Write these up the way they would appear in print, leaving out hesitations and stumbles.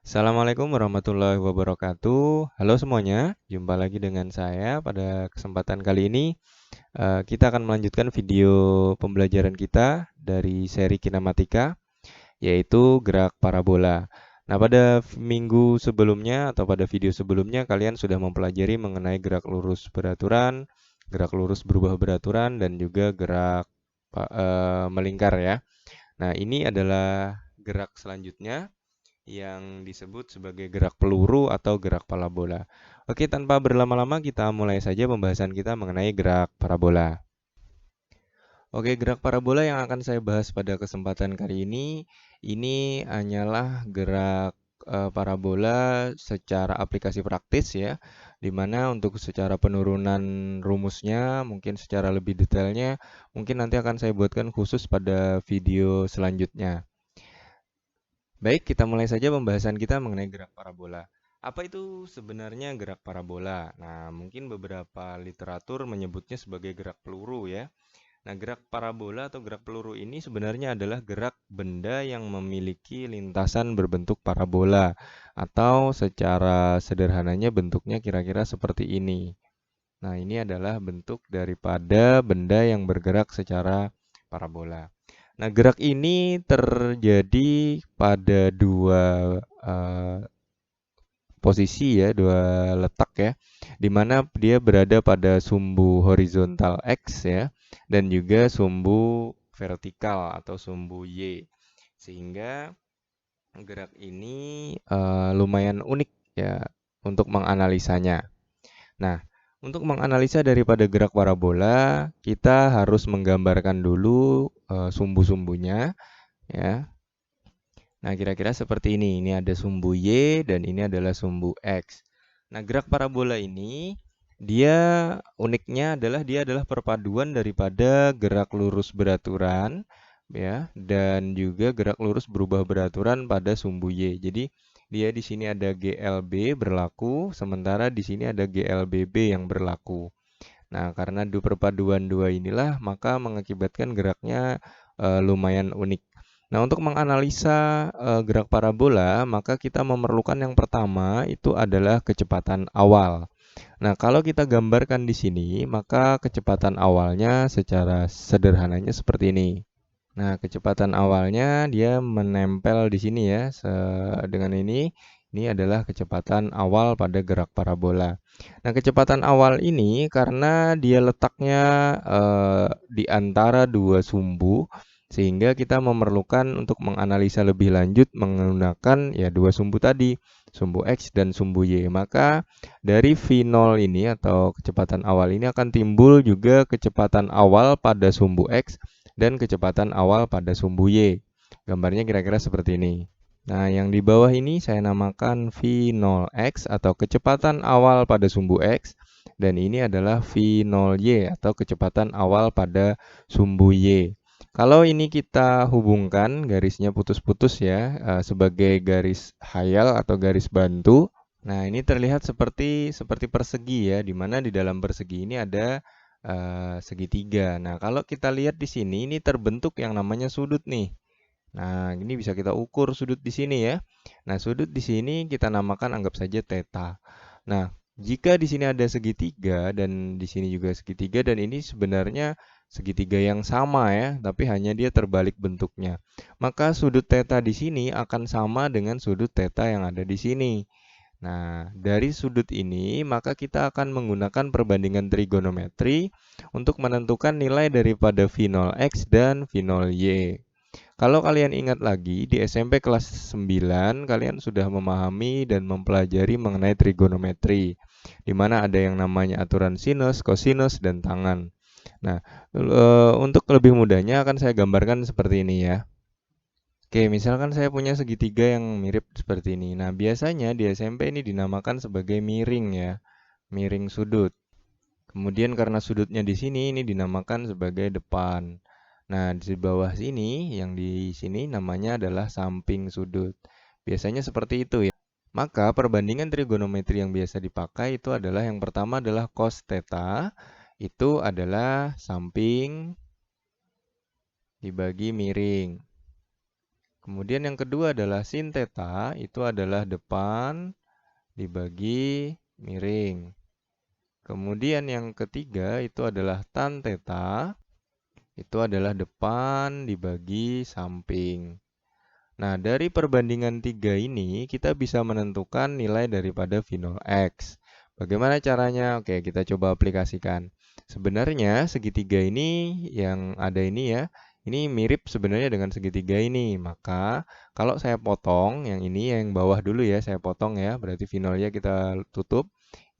Assalamualaikum warahmatullahi wabarakatuh. Halo semuanya, jumpa lagi dengan saya pada kesempatan kali ini. Kita akan melanjutkan video pembelajaran kita dari seri kinematika, yaitu gerak parabola. Nah, pada minggu sebelumnya atau pada video sebelumnya, kalian sudah mempelajari mengenai gerak lurus beraturan, gerak lurus berubah beraturan, dan juga gerak melingkar ya. Nah, ini adalah gerak selanjutnya yang disebut sebagai gerak peluru atau gerak parabola. Oke, tanpa berlama-lama kita mulai saja pembahasan kita mengenai gerak parabola. Oke, gerak parabola yang akan saya bahas pada kesempatan kali ini hanyalah gerak parabola secara aplikasi praktis ya, di mana untuk secara penurunan rumusnya, mungkin secara lebih detailnya, mungkin nanti akan saya buatkan khusus pada video selanjutnya. Baik, kita mulai saja pembahasan kita mengenai gerak parabola. Apa itu sebenarnya gerak parabola? Nah, mungkin beberapa literatur menyebutnya sebagai gerak peluru ya. Nah, gerak parabola atau gerak peluru ini sebenarnya adalah gerak benda yang memiliki lintasan berbentuk parabola atau secara sederhananya bentuknya kira-kira seperti ini. Nah, ini adalah bentuk daripada benda yang bergerak secara parabola. Nah, gerak ini terjadi pada dua posisi ya, dua letak ya, di mana dia berada pada sumbu horizontal X ya, dan juga sumbu vertikal atau sumbu Y. Sehingga gerak ini lumayan unik ya untuk menganalisanya. Nah, untuk menganalisa daripada gerak parabola, kita harus menggambarkan dulu sumbu-sumbunya ya. Nah, kira-kira seperti ini. Ini ada sumbu Y dan ini adalah sumbu X. Nah, gerak parabola ini uniknya adalah dia adalah perpaduan daripada gerak lurus beraturan ya dan juga gerak lurus berubah beraturan pada sumbu Y. Jadi, dia di sini ada GLB berlaku, sementara di sini ada GLBB yang berlaku. Nah, karena perpaduan dua inilah maka mengakibatkan geraknya lumayan unik. Nah, untuk menganalisa gerak parabola, maka kita memerlukan yang pertama itu adalah kecepatan awal. Nah, kalau kita gambarkan di sini, maka kecepatan awalnya secara sederhananya seperti ini. Nah, kecepatan awalnya dia menempel di sini ya, dengan ini. Ini adalah kecepatan awal pada gerak parabola. Nah, kecepatan awal ini karena dia letaknya di antara dua sumbu, sehingga kita memerlukan untuk menganalisa lebih lanjut menggunakan ya dua sumbu tadi, sumbu X dan sumbu Y. Maka dari V0 ini atau kecepatan awal ini akan timbul juga kecepatan awal pada sumbu X dan kecepatan awal pada sumbu Y. Gambarnya kira-kira seperti ini. Nah, yang di bawah ini saya namakan V0X atau kecepatan awal pada sumbu X dan ini adalah V0Y atau kecepatan awal pada sumbu Y. Kalau ini kita hubungkan garisnya putus-putus ya sebagai garis hayal atau garis bantu. Nah, ini terlihat seperti persegi ya, di mana di dalam persegi ini ada segitiga. Nah, kalau kita lihat di sini, ini terbentuk yang namanya sudut nih. Nah, ini bisa kita ukur sudut di sini ya. Nah, sudut di sini kita namakan anggap saja theta. Nah, jika di sini ada segitiga dan di sini juga segitiga dan ini sebenarnya segitiga yang sama ya, tapi hanya dia terbalik bentuknya. Maka sudut theta di sini akan sama dengan sudut theta yang ada di sini. Nah, dari sudut ini maka kita akan menggunakan perbandingan trigonometri untuk menentukan nilai daripada V0x dan V0y. Kalau kalian ingat lagi, di SMP kelas 9, kalian sudah memahami dan mempelajari mengenai trigonometri, di mana ada yang namanya aturan sinus, kosinus, dan tangan. Nah, untuk lebih mudahnya akan saya gambarkan seperti ini ya. Oke, misalkan saya punya segitiga yang mirip seperti ini. Nah, biasanya di SMP ini dinamakan sebagai miring ya, miring sudut. Kemudian karena sudutnya di sini, ini dinamakan sebagai depan. Nah, di bawah sini, yang di sini namanya adalah samping sudut. Biasanya seperti itu ya. Maka perbandingan trigonometri yang biasa dipakai itu adalah yang pertama adalah cos theta, itu adalah samping dibagi miring. Kemudian yang kedua adalah sin theta, itu adalah depan dibagi miring. Kemudian yang ketiga itu adalah tan theta, itu adalah depan dibagi samping. Nah, dari perbandingan tiga ini, kita bisa menentukan nilai daripada V0 X. Bagaimana caranya? Oke, kita coba aplikasikan. Sebenarnya segitiga ini yang ada ini ya, ini mirip sebenarnya dengan segitiga ini. Maka, kalau saya potong, yang ini yang bawah dulu ya, saya potong ya, berarti V0-nya kita tutup.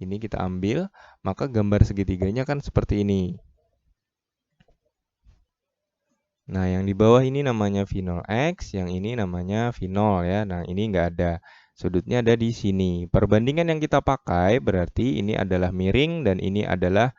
Ini kita ambil, maka gambar segitiganya kan seperti ini. Nah, yang di bawah ini namanya V0X, yang ini namanya V0 ya. Nah, ini nggak ada. Sudutnya ada di sini. Perbandingan yang kita pakai berarti ini adalah miring dan ini adalah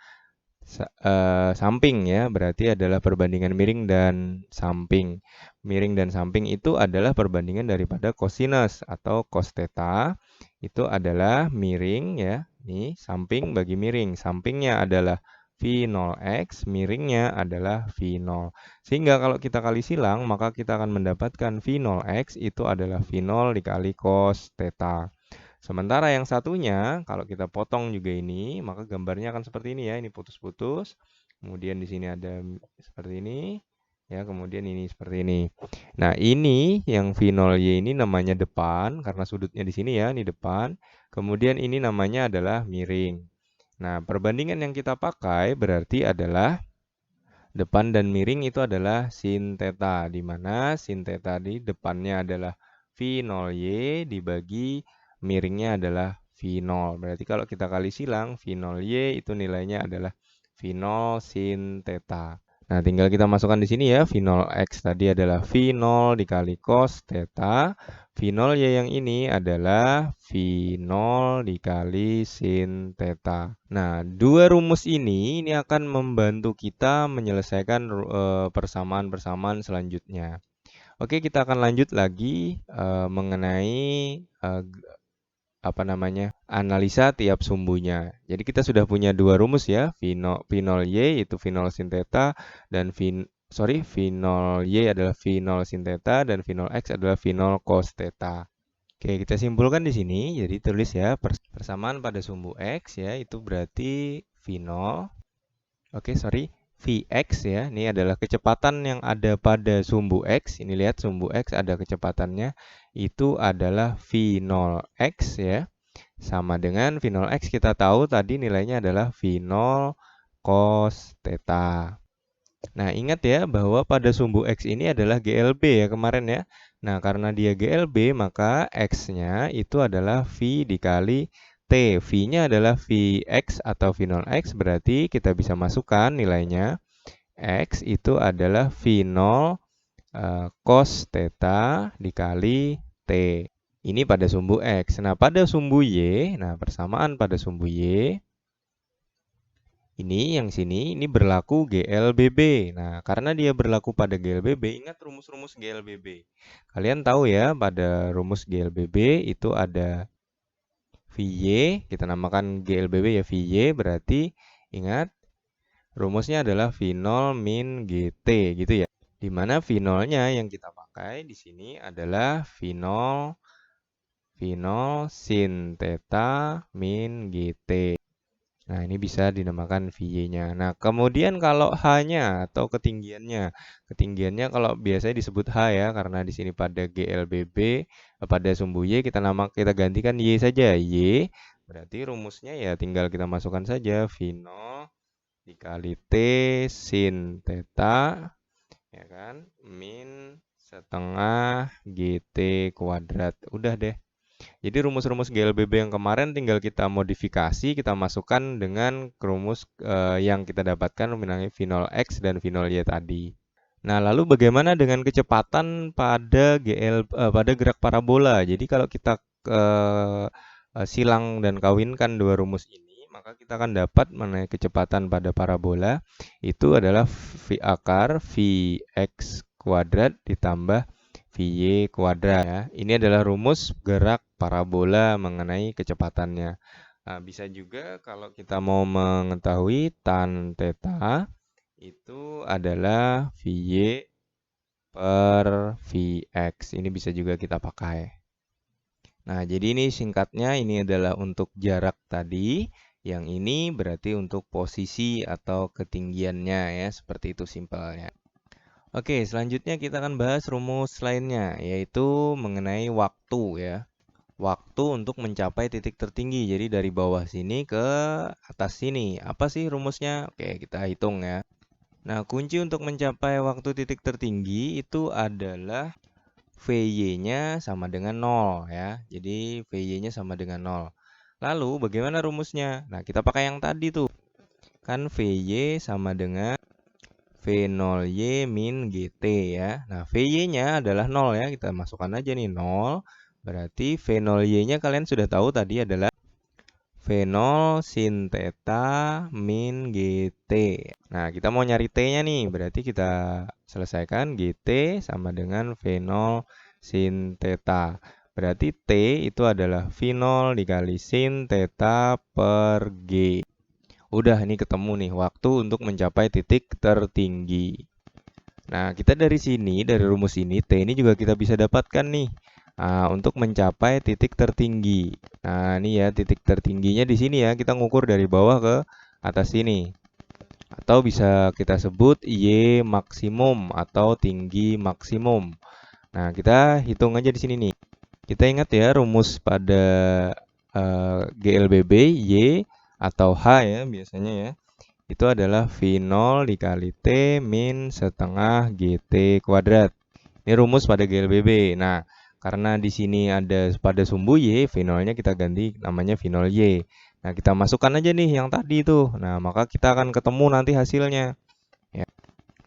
samping ya. Berarti adalah perbandingan miring dan samping. Miring dan samping itu adalah perbandingan daripada kosinus atau cos theta. Itu adalah miring ya. Ini samping bagi miring. Sampingnya adalah V0X, miringnya adalah V0. Sehingga kalau kita kali silang, maka kita akan mendapatkan V0X itu adalah V0 dikali cos theta. Sementara yang satunya, kalau kita potong juga ini, maka gambarnya akan seperti ini ya. Ini putus-putus. Kemudian di sini ada seperti ini. Ya, kemudian ini seperti ini. Nah, ini yang V0Y ini namanya depan, karena sudutnya di sini ya, ini depan. Kemudian ini namanya adalah miring. Nah, perbandingan yang kita pakai berarti adalah depan dan miring itu adalah sin theta, di mana sin theta di depannya adalah V0Y dibagi miringnya adalah V0. Berarti kalau kita kali silang, V0Y itu nilainya adalah V0 sin theta. Nah, tinggal kita masukkan di sini ya, V0X tadi adalah V0 dikali cos theta. V0Y yang ini adalah V0 dikali sin theta. Nah, dua rumus ini akan membantu kita menyelesaikan persamaan-persamaan selanjutnya. Oke, kita akan lanjut lagi mengenai analisa tiap sumbunya. Jadi kita sudah punya dua rumus ya, V0Y itu V0 sin theta dan V0Y adalah V0 sin theta dan V0X adalah V0 cos theta. Oke, kita simpulkan di sini. Jadi tulis ya persamaan pada sumbu X ya, itu berarti V0. Oke, sorry. Vx ya, ini adalah kecepatan yang ada pada sumbu X. Ini lihat sumbu X ada kecepatannya. Itu adalah V0X ya. Sama dengan V0X kita tahu tadi nilainya adalah V0 cos theta. Nah, ingat ya bahwa pada sumbu X ini adalah GLB ya kemarin ya. Nah, karena dia GLB maka X-nya itu adalah V dikali T. V-nya adalah Vx atau V0X berarti kita bisa masukkan nilainya. X itu adalah V0 cos theta dikali T. Ini pada sumbu X. Nah, pada sumbu Y, nah persamaan pada sumbu Y, ini yang sini, ini berlaku GLBB. Nah, karena dia berlaku pada GLBB, ingat rumus-rumus GLBB. Kalian tahu ya, pada rumus GLBB itu ada VY, kita namakan GLBB ya VY, berarti ingat rumusnya adalah V0 min GT gitu ya. Di mana V0-nya yang kita pakai di sini adalah V0 sin theta min GT. Nah, ini bisa dinamakan VY-nya. Nah, kemudian kalau H-nya atau ketinggiannya. Ketinggiannya kalau biasanya disebut H ya, karena di sini pada GLBB, pada sumbu Y kita gantikan Y saja. Y berarti rumusnya ya tinggal kita masukkan saja V0 dikali T sin theta ya kan min setengah GT kuadrat. Udah deh. Jadi rumus-rumus GLBB yang kemarin tinggal kita modifikasi, kita masukkan dengan rumus yang kita dapatkan mengenai V0X dan V0Y tadi. Nah, lalu bagaimana dengan kecepatan pada gerak parabola? Jadi kalau kita silang dan kawinkan dua rumus ini, maka kita akan dapat mengenai kecepatan pada parabola itu adalah V akar Vx kuadrat ditambah Vy kuadrat ya. Ini adalah rumus gerak parabola mengenai kecepatannya. Nah, bisa juga kalau kita mau mengetahui tan theta itu adalah Vy per Vx. Ini bisa juga kita pakai. Nah, jadi ini singkatnya ini adalah untuk jarak tadi. Yang ini berarti untuk posisi atau ketinggiannya ya. Seperti itu simpelnya. Oke, selanjutnya kita akan bahas rumus lainnya, yaitu mengenai waktu ya. Waktu untuk mencapai titik tertinggi. Jadi dari bawah sini ke atas sini. Apa sih rumusnya? Oke, kita hitung ya. Nah, kunci untuk mencapai waktu titik tertinggi itu adalah VY-nya sama dengan 0 ya. Jadi VY-nya sama dengan 0. Lalu bagaimana rumusnya? Nah, kita pakai yang tadi tuh. Kan VY sama dengan V0Y min GT ya. Nah, VY-nya adalah 0 ya. Kita masukkan aja nih 0. Berarti V0Y-nya kalian sudah tahu tadi adalah V0 sin theta min GT. Nah, kita mau nyari T-nya nih. Berarti kita selesaikan GT sama dengan V0 sin theta. Berarti T itu adalah V0 dikali sin theta per G. Udah, ini ketemu nih waktu untuk mencapai titik tertinggi. Nah, kita dari sini, dari rumus ini, T ini juga kita bisa dapatkan nih. Nah, untuk mencapai titik tertinggi. Nah, ini ya titik tertingginya di sini ya. Kita ngukur dari bawah ke atas sini. Atau bisa kita sebut Y maksimum atau tinggi maksimum. Nah, kita hitung aja di sini nih. Kita ingat ya rumus pada GLBB Y atau H ya biasanya ya. Itu adalah V0 dikali T min setengah GT kuadrat. Ini rumus pada GLBB. Nah, karena di sini ada pada sumbu Y, V0-nya kita ganti namanya V0Y. Nah, kita masukkan aja nih yang tadi itu. Nah, maka kita akan ketemu nanti hasilnya. Ya,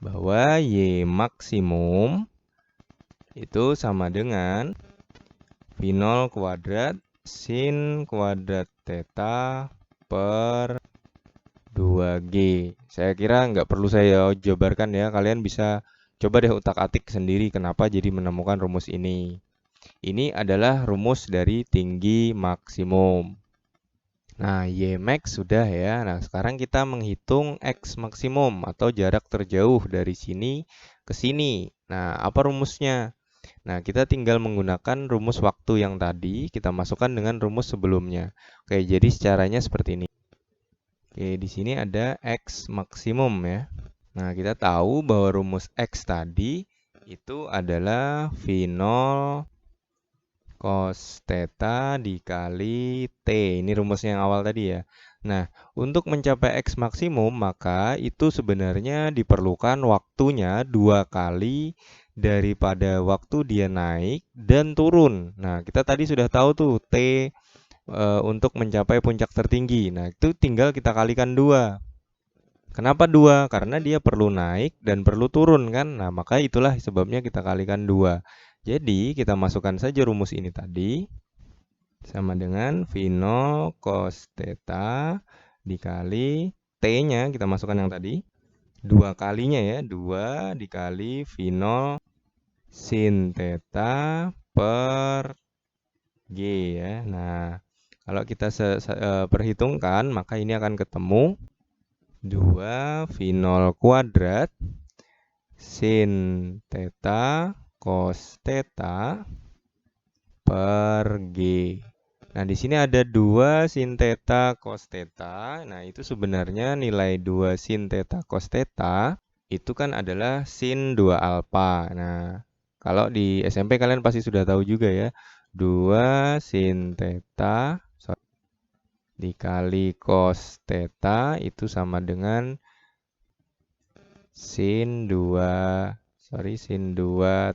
bahwa Y maksimum itu sama dengan V0 kuadrat sin kuadrat theta per 2G. Saya kira nggak perlu saya jabarkan ya. Kalian bisa coba deh utak-atik sendiri kenapa jadi menemukan rumus ini. Ini adalah rumus dari tinggi maksimum. Nah, Ymax sudah ya. Nah, sekarang kita menghitung X maksimum atau jarak terjauh dari sini ke sini. Nah, apa rumusnya? Nah, kita tinggal menggunakan rumus waktu yang tadi, kita masukkan dengan rumus sebelumnya. Oke, jadi caranya seperti ini. Oke, di sini ada X maksimum ya. Nah, kita tahu bahwa rumus X tadi itu adalah V0 cos theta dikali T. Ini rumusnya yang awal tadi ya. Nah, untuk mencapai X maksimum, maka itu sebenarnya diperlukan waktunya 2 kali daripada waktu dia naik dan turun. Nah, kita tadi sudah tahu tuh T untuk mencapai puncak tertinggi. Nah, itu tinggal kita kalikan 2. Kenapa 2? Karena dia perlu naik dan perlu turun kan? Nah, maka itulah sebabnya kita kalikan 2. Jadi, kita masukkan saja rumus ini tadi sama dengan V0 cos theta dikali T-nya kita masukkan yang tadi. 2 kalinya ya, 2 dikali V0 sin theta per G ya. Nah, kalau kita perhitungkan, maka ini akan ketemu 2 V0 kuadrat sin theta cos theta per G. Nah, di sini ada 2 sin theta cos theta. Nah, itu sebenarnya nilai 2 sin theta cos theta itu kan adalah sin 2 alfa. Nah, kalau di SMP kalian pasti sudah tahu juga ya. 2 sin theta dikali cos theta itu sama dengan sin 2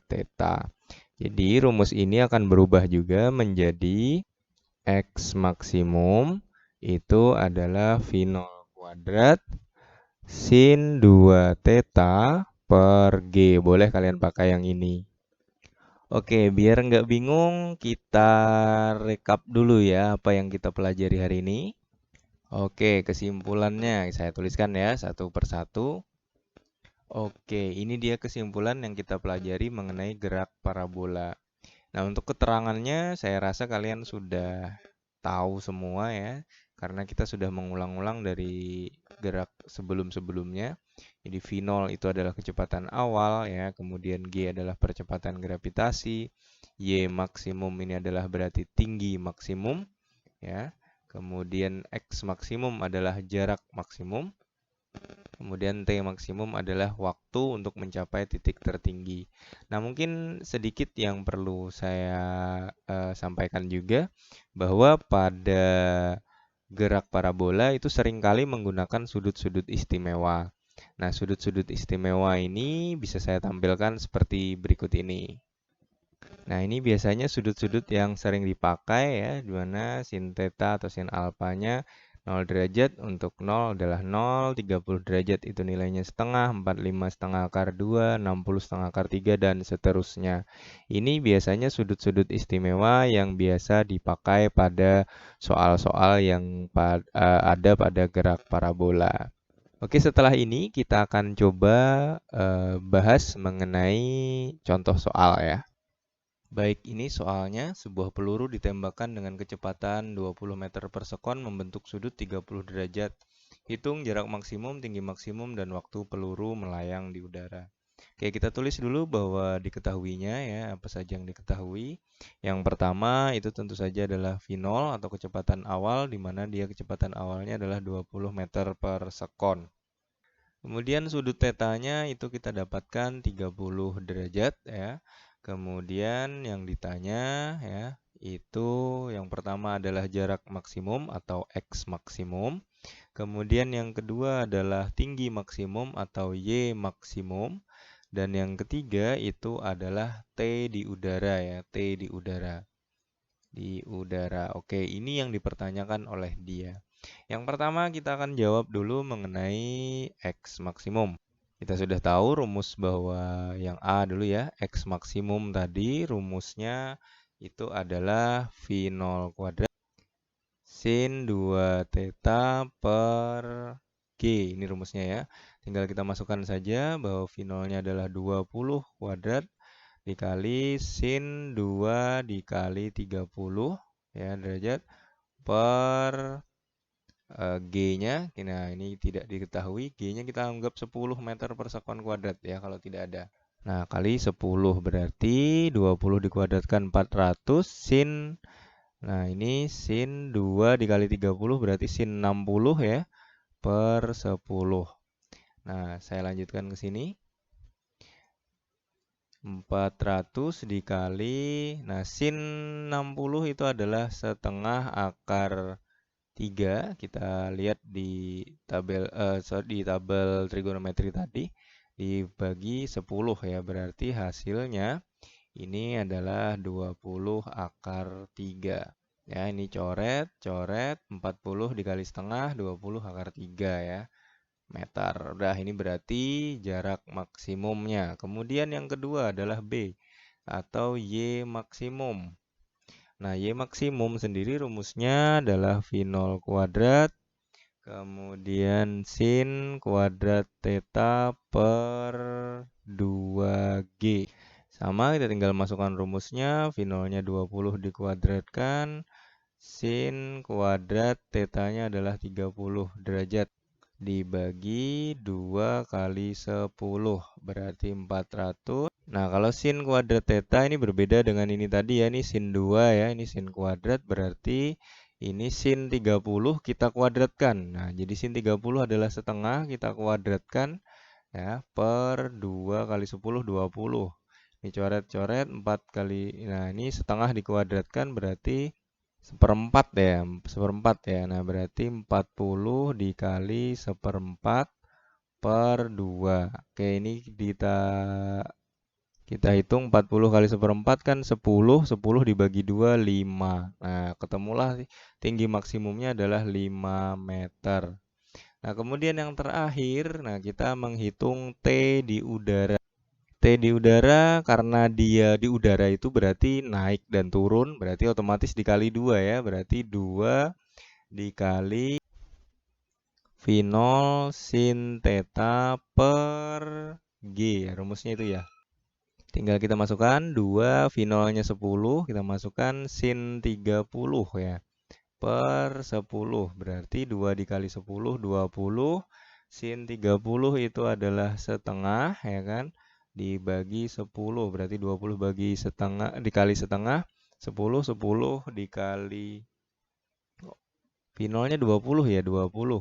theta. Jadi rumus ini akan berubah juga menjadi X maksimum itu adalah V0 kuadrat sin 2 theta per G. Boleh kalian pakai yang ini. Oke, biar nggak bingung, kita rekap dulu ya apa yang kita pelajari hari ini. Oke, kesimpulannya saya tuliskan ya satu persatu. Oke, ini dia kesimpulan yang kita pelajari mengenai gerak parabola. Nah, untuk keterangannya saya rasa kalian sudah tahu semua ya, karena kita sudah mengulang-ulang dari gerak sebelum-sebelumnya. Jadi V0 itu adalah kecepatan awal ya, kemudian G adalah percepatan gravitasi, Y maksimum ini adalah berarti tinggi maksimum ya. Kemudian X maksimum adalah jarak maksimum. Kemudian T maksimum adalah waktu untuk mencapai titik tertinggi. Nah, mungkin sedikit yang perlu saya sampaikan juga bahwa pada gerak parabola itu seringkali menggunakan sudut-sudut istimewa. Nah, sudut-sudut istimewa ini bisa saya tampilkan seperti berikut ini. Nah, ini biasanya sudut-sudut yang sering dipakai ya, di mana sin theta atau sin alfanya 0 derajat, untuk 0 adalah 0, 30 derajat itu nilainya setengah, 45 setengah akar 2, 60 setengah akar 3, dan seterusnya. Ini biasanya sudut-sudut istimewa yang biasa dipakai pada soal-soal yang ada pada gerak parabola. Oke, setelah ini kita akan coba bahas mengenai contoh soal ya. Baik, ini soalnya sebuah peluru ditembakkan dengan kecepatan 20 meter per sekon membentuk sudut 30 derajat. Hitung jarak maksimum, tinggi maksimum, dan waktu peluru melayang di udara. Oke, kita tulis dulu bahwa diketahuinya ya, apa saja yang diketahui. Yang pertama itu tentu saja adalah V0 atau kecepatan awal, di mana dia kecepatan awalnya adalah 20 meter per sekon. Kemudian sudut tetanya itu kita dapatkan 30 derajat ya. Kemudian yang ditanya ya, itu yang pertama adalah jarak maksimum atau X maksimum. Kemudian yang kedua adalah tinggi maksimum atau Y maksimum. Dan yang ketiga itu adalah T di udara ya, T di udara. Di udara. Oke, ini yang dipertanyakan oleh dia. Yang pertama kita akan jawab dulu mengenai X maksimum. Kita sudah tahu rumus bahwa yang A dulu ya, X maksimum tadi rumusnya itu adalah V0 kuadrat sin 2 theta per G. Ini rumusnya ya. Tinggal kita masukkan saja bahwa V0-nya adalah 20 kuadrat dikali sin 2 dikali 30 ya derajat per G-nya, nah ini tidak diketahui, G-nya kita anggap 10 meter per sekon kuadrat ya kalau tidak ada. Nah, kali 10 berarti 20 dikuadratkan 400 sin, nah ini sin 2 dikali 30 berarti sin 60 ya per 10. Nah, saya lanjutkan ke sini. 400 dikali, nah sin 60 itu adalah setengah akar 3, kita lihat di tabel trigonometri tadi dibagi 10 ya, berarti hasilnya ini adalah 20 akar 3. Ya, ini coret, 40 dikali setengah 20 akar 3 ya, meter. Udah, ini berarti jarak maksimumnya. Kemudian yang kedua adalah B atau Y maksimum. Nah, Y maksimum sendiri rumusnya adalah V0 kuadrat, kemudian sin kuadrat theta per 2G. Sama, kita tinggal masukkan rumusnya, V0-nya 20 dikuadratkan, sin kuadrat theta-nya adalah 30 derajat. Dibagi 2 kali 10, berarti 400. Nah, kalau sin kuadrat theta ini berbeda dengan ini tadi ya, ini sin 2 ya, ini sin kuadrat, berarti ini sin 30 kita kuadratkan. Nah, jadi sin 30 adalah setengah, kita kuadratkan ya, per 2 kali 10, 20. Ini coret-coret 4 kali, nah ini setengah dikuadratkan berarti seperempat ya, seperempat ya. Nah, berarti 40 dikali seperempat per 2. Oke, ini kita hitung 40 kali seperempat kan 10, 10 dibagi 2, 5. Nah, ketemulah tinggi maksimumnya adalah 5 meter. Nah, kemudian yang terakhir, nah kita menghitung T di udara. T di udara karena dia di udara itu berarti naik dan turun, berarti otomatis dikali 2 ya, berarti 2 dikali V0 sin theta per G, rumusnya itu ya. Tinggal kita masukkan 2, V0-nya 10, kita masukkan sin 30 ya. per 10. Berarti 2 dikali 10, 20. Sin 30 itu adalah setengah, ya kan? Dibagi 10. Berarti 20 bagi setengah, dikali setengah. 10, 10 dikali... Finolnya 20 ya, 20.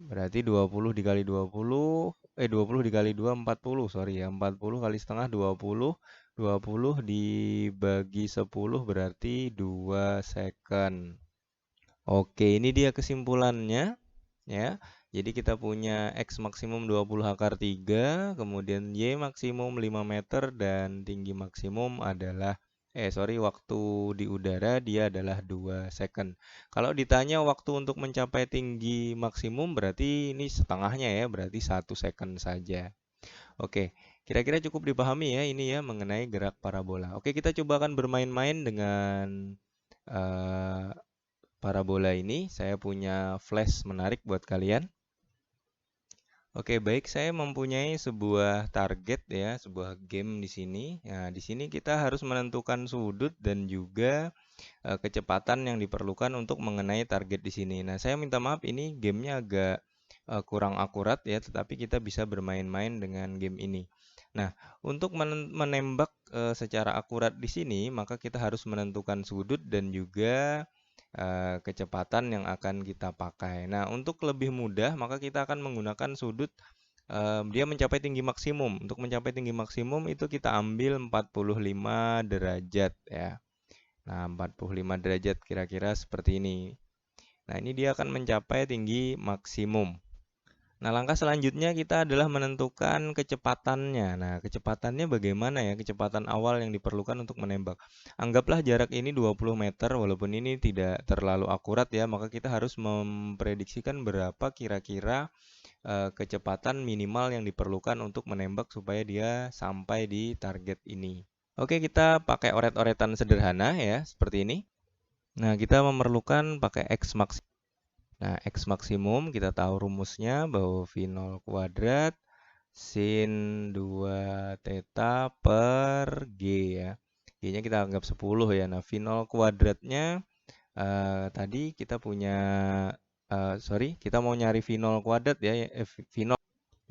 Berarti 20 dikali 20, 20 dikali 2, 40, sorry ya, 40 kali setengah 20, 20 dibagi 10 berarti 2 second. Oke, ini dia kesimpulannya, ya. Jadi kita punya X maksimum 20 akar 3, kemudian Y maksimum 5 meter, dan tinggi maksimum adalah waktu di udara dia adalah 2 second. Kalau ditanya waktu untuk mencapai tinggi maksimum berarti ini setengahnya ya, berarti 1 second saja. Oke, kira-kira cukup dipahami ya ini ya mengenai gerak parabola. Oke, kita coba akan bermain-main dengan eh, parabola ini. Saya punya flash menarik buat kalian. Oke, baik, saya mempunyai sebuah target ya, sebuah game di sini. Nah, di sini kita harus menentukan sudut dan juga kecepatan yang diperlukan untuk mengenai target di sini. Nah, saya minta maaf ini gamenya agak kurang akurat ya, tetapi kita bisa bermain-main dengan game ini. Nah, untuk menembak secara akurat di sini, maka kita harus menentukan sudut dan juga kecepatan yang akan kita pakai. Nah, untuk lebih mudah, maka kita akan menggunakan sudut dia mencapai tinggi maksimum. Untuk mencapai tinggi maksimum itu kita ambil 45 derajat ya. Nah, 45 derajat kira-kira seperti ini. Nah, ini dia akan mencapai tinggi maksimum. Nah, langkah selanjutnya kita adalah menentukan kecepatannya. Nah, kecepatannya bagaimana ya? Kecepatan awal yang diperlukan untuk menembak. Anggaplah jarak ini 20 meter, walaupun ini tidak terlalu akurat ya, maka kita harus memprediksikan berapa kira-kira kecepatan minimal yang diperlukan untuk menembak supaya dia sampai di target ini. Oke, kita pakai oret-oretan sederhana ya, seperti ini. Nah, kita memerlukan pakai X max. Nah, X maksimum kita tahu rumusnya bahwa V0 kuadrat sin 2 theta per G ya. G-nya kita anggap 10 ya. Nah, V0 kuadratnya tadi kita punya kita mau nyari V0 kuadrat ya. V0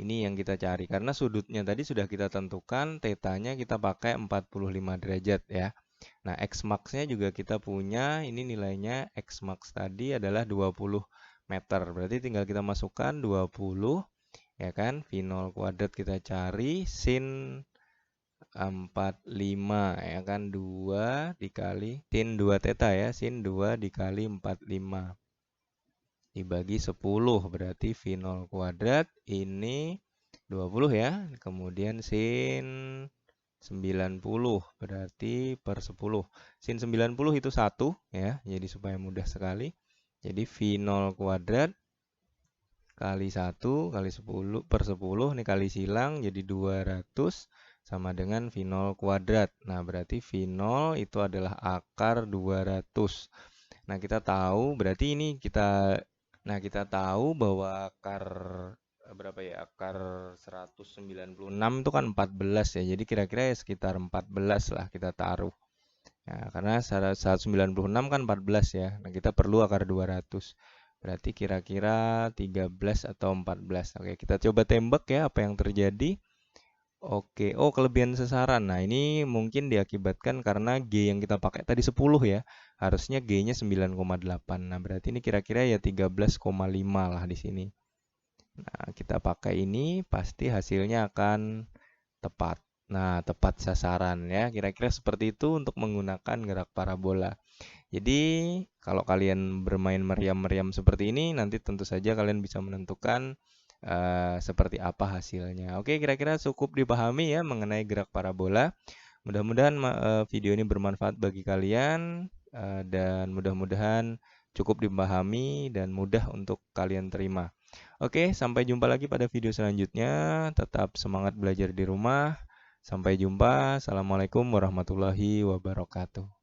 ini yang kita cari karena sudutnya tadi sudah kita tentukan, tetanya kita pakai 45 derajat ya. Nah, X max-nya juga kita punya, ini nilainya X max tadi adalah 20 meter. Berarti tinggal kita masukkan 20, ya kan? V0 kuadrat kita cari, sin 45, ya kan? 2 dikali, sin 2 theta ya, sin 2 dikali 45. Dibagi 10, berarti V0 kuadrat ini 20 ya. Kemudian sin 90 berarti per 10. Sin 90 itu 1 ya. Jadi supaya mudah sekali. Jadi V0 kuadrat kali 1 kali 10 per 10 ini kali silang jadi 200 sama dengan V0 kuadrat. Nah, berarti V0 itu adalah akar 200. Nah, kita tahu berarti ini kita tahu bahwa akar berapa ya? Akar 196 itu kan 14 ya. Jadi kira-kira ya sekitar 14 lah kita taruh. Ya, karena 196 kan 14 ya. Nah, kita perlu akar 200. Berarti kira-kira 13 atau 14. Oke, kita coba tembak ya apa yang terjadi. Oke, oh kelebihan sasaran. Nah, ini mungkin diakibatkan karena G yang kita pakai tadi 10 ya. Harusnya G-nya 9,8. Nah, berarti ini kira-kira ya 13,5 lah di sini. Nah, kita pakai ini pasti hasilnya akan tepat. Nah, tepat sasaran ya. Kira-kira seperti itu untuk menggunakan gerak parabola. Jadi, kalau kalian bermain meriam-meriam seperti ini, nanti tentu saja kalian bisa menentukan seperti apa hasilnya. Oke, kira-kira cukup dipahami ya mengenai gerak parabola. Mudah-mudahan video ini bermanfaat bagi kalian dan mudah-mudahan cukup dipahami dan mudah untuk kalian terima. Oke, sampai jumpa lagi pada video selanjutnya. Tetap semangat belajar di rumah. Sampai jumpa. Assalamualaikum warahmatullahi wabarakatuh.